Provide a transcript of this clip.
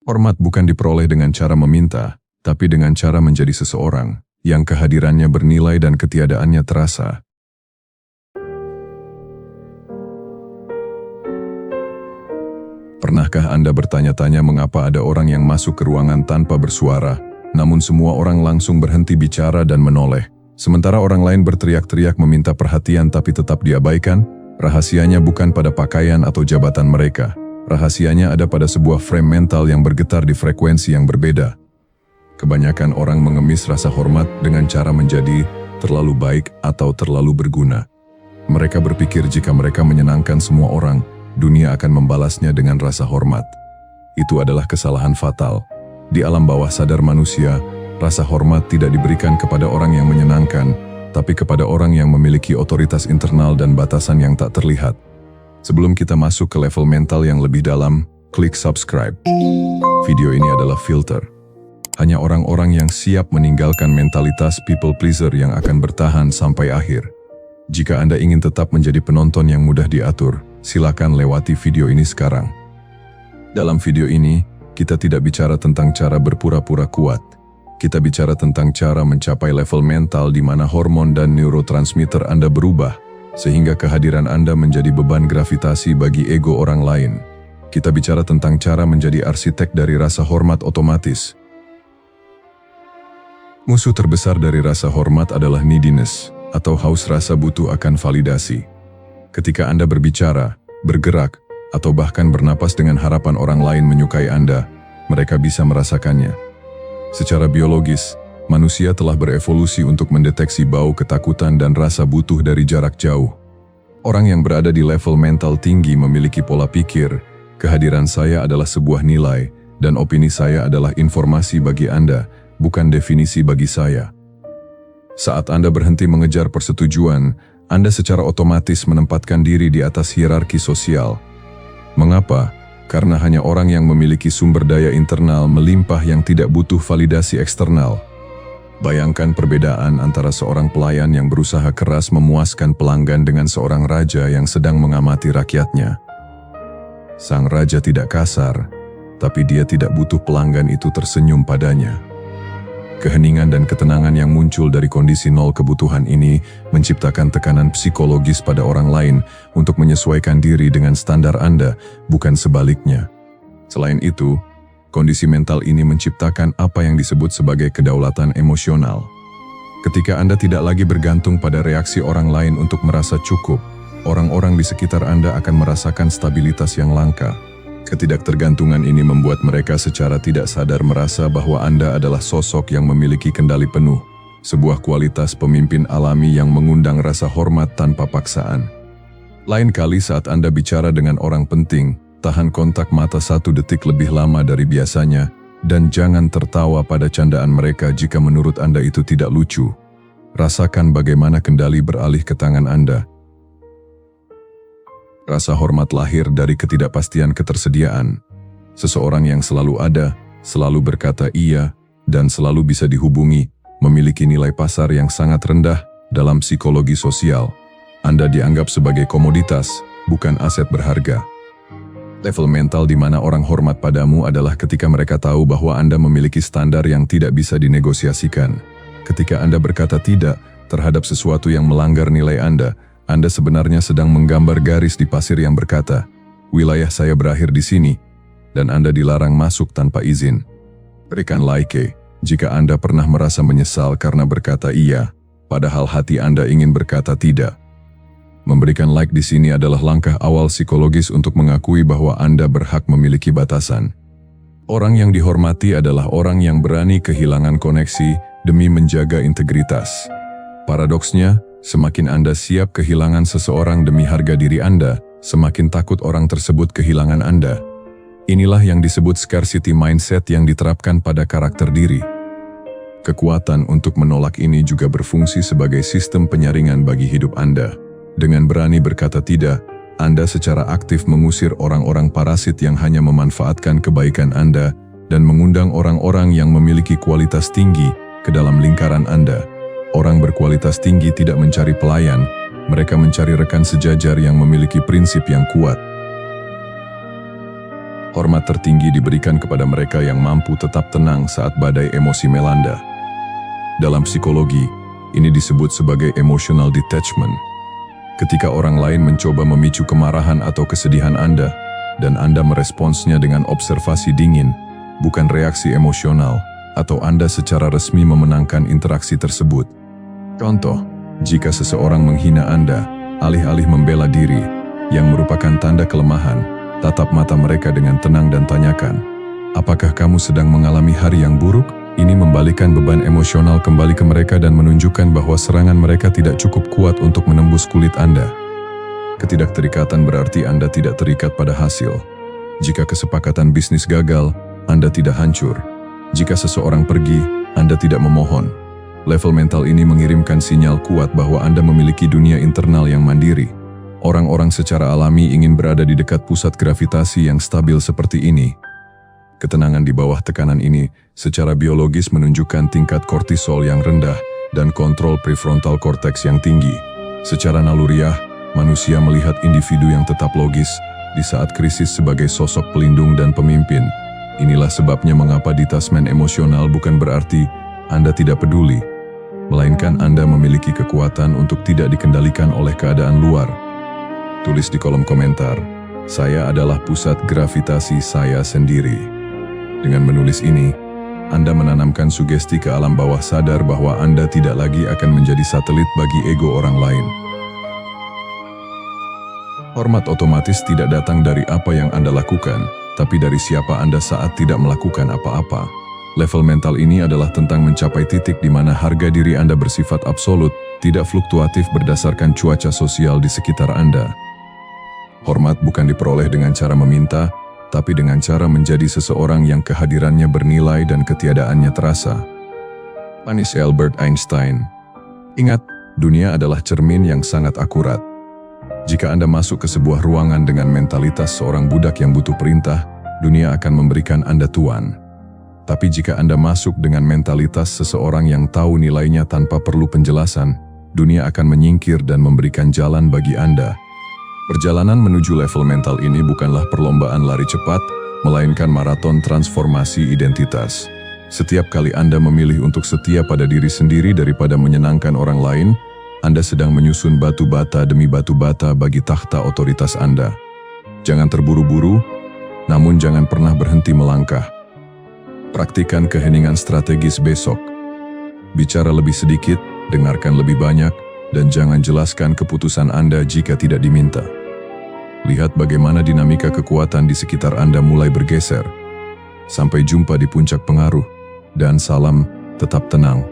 Hormat bukan diperoleh dengan cara meminta, tapi dengan cara menjadi seseorang yang kehadirannya bernilai dan ketiadaannya terasa. Pernahkah Anda bertanya-tanya mengapa ada orang yang masuk ke ruangan tanpa bersuara, namun semua orang langsung berhenti bicara dan menoleh? Sementara orang lain berteriak-teriak meminta perhatian tapi tetap diabaikan? Rahasianya bukan pada pakaian atau jabatan mereka. Rahasianya ada pada sebuah frame mental yang bergetar di frekuensi yang berbeda. Kebanyakan orang mengemis rasa hormat dengan cara menjadi terlalu baik atau terlalu berguna. Mereka berpikir jika mereka menyenangkan semua orang, dunia akan membalasnya dengan rasa hormat. Itu adalah kesalahan fatal. Di alam bawah sadar manusia, rasa hormat tidak diberikan kepada orang yang menyenangkan, tapi kepada orang yang memiliki otoritas internal dan batasan yang tak terlihat. Sebelum kita masuk ke level mental yang lebih dalam, klik subscribe. Video ini adalah filter. Hanya orang-orang yang siap meninggalkan mentalitas people pleaser yang akan bertahan sampai akhir. Jika Anda ingin tetap menjadi penonton yang mudah diatur, silakan lewati video ini sekarang. Dalam video ini, kita tidak bicara tentang cara berpura-pura kuat. Kita bicara tentang cara mencapai level mental di mana hormon dan neurotransmitter Anda berubah, sehingga kehadiran Anda menjadi beban gravitasi bagi ego orang lain. Kita bicara tentang cara menjadi arsitek dari rasa hormat otomatis. Musuh terbesar dari rasa hormat adalah neediness, atau haus rasa butuh akan validasi. Ketika Anda berbicara, bergerak, atau bahkan bernapas dengan harapan orang lain menyukai Anda, mereka bisa merasakannya. Secara biologis, manusia telah berevolusi untuk mendeteksi bau ketakutan dan rasa butuh dari jarak jauh. Orang yang berada di level mental tinggi memiliki pola pikir, kehadiran saya adalah sebuah nilai, dan opini saya adalah informasi bagi Anda, bukan definisi bagi saya. Saat Anda berhenti mengejar persetujuan, Anda secara otomatis menempatkan diri di atas hierarki sosial. Mengapa? Karena hanya orang yang memiliki sumber daya internal melimpah yang tidak butuh validasi eksternal. Bayangkan perbedaan antara seorang pelayan yang berusaha keras memuaskan pelanggan dengan seorang raja yang sedang mengamati rakyatnya. Sang raja tidak kasar, tapi dia tidak butuh pelanggan itu tersenyum padanya. Keheningan dan ketenangan yang muncul dari kondisi nol kebutuhan ini menciptakan tekanan psikologis pada orang lain untuk menyesuaikan diri dengan standar Anda, bukan sebaliknya. Selain itu, kondisi mental ini menciptakan apa yang disebut sebagai kedaulatan emosional. Ketika Anda tidak lagi bergantung pada reaksi orang lain untuk merasa cukup, orang-orang di sekitar Anda akan merasakan stabilitas yang langka. Ketidaktergantungan ini membuat mereka secara tidak sadar merasa bahwa Anda adalah sosok yang memiliki kendali penuh, sebuah kualitas pemimpin alami yang mengundang rasa hormat tanpa paksaan. Lain kali saat Anda bicara dengan orang penting, tahan kontak mata 1 detik lebih lama dari biasanya, dan jangan tertawa pada candaan mereka jika menurut Anda itu tidak lucu. Rasakan bagaimana kendali beralih ke tangan Anda. Rasa hormat lahir dari ketidakpastian ketersediaan. Seseorang yang selalu ada, selalu berkata iya, dan selalu bisa dihubungi, memiliki nilai pasar yang sangat rendah dalam psikologi sosial. Anda dianggap sebagai komoditas, bukan aset berharga. Level mental di mana orang hormat padamu adalah ketika mereka tahu bahwa Anda memiliki standar yang tidak bisa dinegosiasikan. Ketika Anda berkata tidak terhadap sesuatu yang melanggar nilai Anda sebenarnya sedang menggambar garis di pasir yang berkata, wilayah saya berakhir di sini, dan Anda dilarang masuk tanpa izin. Berikan like jika Anda pernah merasa menyesal karena berkata iya, padahal hati Anda ingin berkata tidak. Memberikan like di sini adalah langkah awal psikologis untuk mengakui bahwa Anda berhak memiliki batasan. Orang yang dihormati adalah orang yang berani kehilangan koneksi demi menjaga integritas. Paradoksnya, semakin Anda siap kehilangan seseorang demi harga diri Anda, semakin takut orang tersebut kehilangan Anda. Inilah yang disebut scarcity mindset yang diterapkan pada karakter diri. Kekuatan untuk menolak ini juga berfungsi sebagai sistem penyaringan bagi hidup Anda. Dengan berani berkata tidak, Anda secara aktif mengusir orang-orang parasit yang hanya memanfaatkan kebaikan Anda dan mengundang orang-orang yang memiliki kualitas tinggi ke dalam lingkaran Anda. Orang berkualitas tinggi tidak mencari pelayan, mereka mencari rekan sejajar yang memiliki prinsip yang kuat. Hormat tertinggi diberikan kepada mereka yang mampu tetap tenang saat badai emosi melanda. Dalam psikologi, ini disebut sebagai emotional detachment. Ketika orang lain mencoba memicu kemarahan atau kesedihan Anda, dan Anda meresponsnya dengan observasi dingin, bukan reaksi emosional, atau Anda secara resmi memenangkan interaksi tersebut. Contoh, jika seseorang menghina Anda, alih-alih membela diri, yang merupakan tanda kelemahan, tatap mata mereka dengan tenang dan tanyakan, apakah kamu sedang mengalami hari yang buruk? Ini membalikkan beban emosional kembali ke mereka dan menunjukkan bahwa serangan mereka tidak cukup kuat untuk menembus kulit Anda. Ketidakterikatan berarti Anda tidak terikat pada hasil. Jika kesepakatan bisnis gagal, Anda tidak hancur. Jika seseorang pergi, Anda tidak memohon. Level mental ini mengirimkan sinyal kuat bahwa Anda memiliki dunia internal yang mandiri. Orang-orang secara alami ingin berada di dekat pusat gravitasi yang stabil seperti ini. Ketenangan di bawah tekanan ini secara biologis menunjukkan tingkat kortisol yang rendah dan kontrol prefrontal cortex yang tinggi. Secara naluriah, manusia melihat individu yang tetap logis di saat krisis sebagai sosok pelindung dan pemimpin. Inilah sebabnya mengapa detachment emosional bukan berarti Anda tidak peduli, melainkan Anda memiliki kekuatan untuk tidak dikendalikan oleh keadaan luar. Tulis di kolom komentar, saya adalah pusat gravitasi saya sendiri. Dengan menulis ini, Anda menanamkan sugesti ke alam bawah sadar bahwa Anda tidak lagi akan menjadi satelit bagi ego orang lain. Hormat otomatis tidak datang dari apa yang Anda lakukan, tapi dari siapa Anda saat tidak melakukan apa-apa. Level mental ini adalah tentang mencapai titik di mana harga diri Anda bersifat absolut, tidak fluktuatif berdasarkan cuaca sosial di sekitar Anda. Hormat bukan diperoleh dengan cara meminta, tapi dengan cara menjadi seseorang yang kehadirannya bernilai dan ketiadaannya terasa. Panis Albert Einstein. Ingat, dunia adalah cermin yang sangat akurat. Jika Anda masuk ke sebuah ruangan dengan mentalitas seorang budak yang butuh perintah, dunia akan memberikan Anda tuan. Tapi jika Anda masuk dengan mentalitas seseorang yang tahu nilainya tanpa perlu penjelasan, dunia akan menyingkir dan memberikan jalan bagi Anda. Perjalanan menuju level mental ini bukanlah perlombaan lari cepat, melainkan maraton transformasi identitas. Setiap kali Anda memilih untuk setia pada diri sendiri daripada menyenangkan orang lain, Anda sedang menyusun batu bata demi batu bata bagi takhta otoritas Anda. Jangan terburu-buru, namun jangan pernah berhenti melangkah. Praktikan keheningan strategis besok. Bicara lebih sedikit, dengarkan lebih banyak, dan jangan jelaskan keputusan Anda jika tidak diminta. Lihat bagaimana dinamika kekuatan di sekitar Anda mulai bergeser. Sampai jumpa di puncak pengaruh, dan salam tetap tenang.